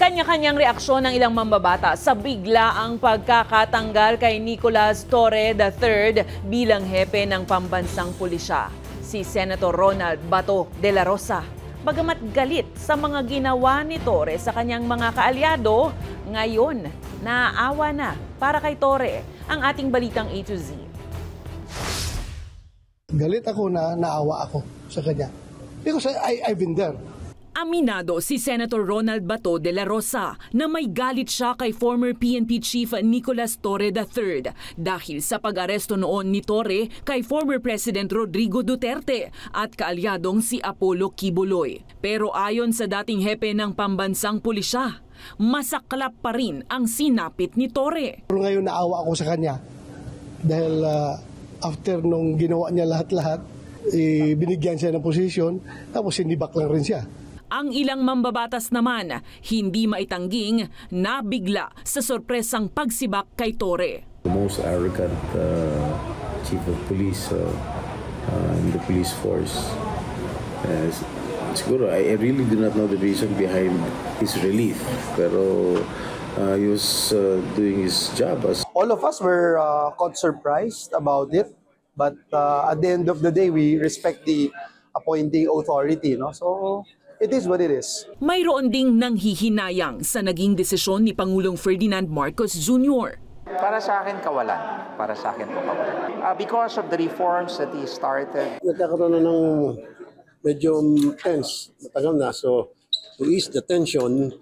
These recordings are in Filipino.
Kanya-kanyang reaksyon ng ilang mambabata sa biglaang pagkakatanggal kay Nicolas Torre III bilang hepe ng pambansang pulisya. Si Senator Ronald Bato de la Rosa, bagamat galit sa mga ginawa ni Torre sa kanyang mga kaalyado, ngayon naaawa na para kay Torre. Ang ating balitang A to Z. Galit ako na naawa ako sa kanya. Because I've been there. Aminado si Senator Ronald Bato de la Rosa na may galit siya kay former PNP Chief Nicolas Torre III dahil sa pag-aresto noon ni Torre kay former President Rodrigo Duterte at kaalyadong si Apollo Quiboloy. Pero ayon sa dating hepe ng pambansang pulisya, masaklap pa rin ang sinapit ni Torre. Pero ngayon naawa ako sa kanya dahil after nung ginawa niya lahat-lahat, binigyan siya ng posisyon tapos sinibak lang rin siya. Ang ilang mambabatas naman, hindi maitangging nabigla sa sorpresang pagsibak kay Torre. The most arrogant chief of police in the police force. Siguro, I really do not know the reason behind his relief, pero he was doing his job. All of us were caught surprised about it, but at the end of the day, we respect the appointing authority, no? So it is what it is. Mayroon ding nanghihinayang sa naging desisyon ni Pangulong Ferdinand Marcos Jr. Para sa akin, kawalan. Para sa akin po, kawalan. Because of the reforms that he started. Nagkakaroon na ng medyo tense, matagal na. So, to ease the tension,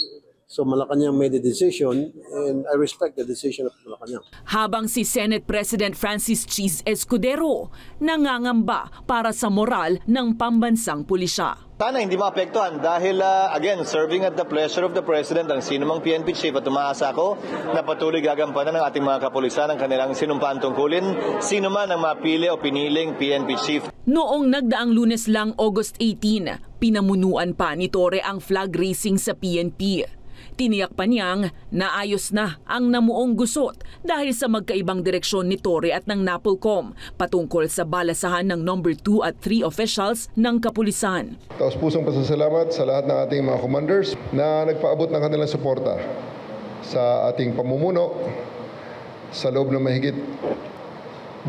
so Malacanang made the decision and I respect the decision of Malacanang. Habang si Senate President Francis Cheese Escudero nangangamba para sa moral ng pambansang pulisya. Sana hindi maapektuhan dahil again, serving at the pleasure of the President ang sinumang PNP chief at umaasa ako na patuloy gagampanan ng ating mga kapulisan ang kanilang sinumpaan tungkulin, sino man ang mapili o piniling PNP chief. Noong nagdaang Lunes lang August 18, pinamunuan pa ni Torre ang flag raising sa PNP. Tiniyak pa niyang naayos na ang namuong gusot dahil sa magkaibang direksyon ni Torre at ng NAPOLCOM patungkol sa balasahan ng number 2 at 3 officials ng kapulisan. Taos-pusong pasasalamat sa lahat ng ating mga commanders na nagpaabot ng kanilang suporta sa ating pamumuno sa loob ng mahigit 2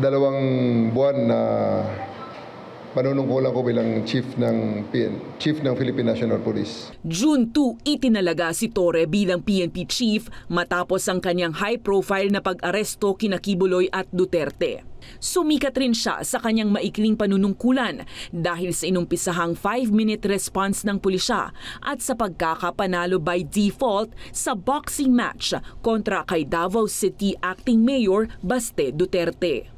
buwan na panunungkulan ko bilang Chief ng Philippine National Police. June 2, itinalaga si Torre bilang PNP Chief matapos ang kanyang high-profile na pag-aresto kina Quiboloy at Duterte. Sumikat rin siya sa kanyang maikling panunungkulan dahil sa inumpisahang 5-minute response ng pulisya at sa pagkakapanalo by default sa boxing match kontra kay Davao City Acting Mayor Baste Duterte.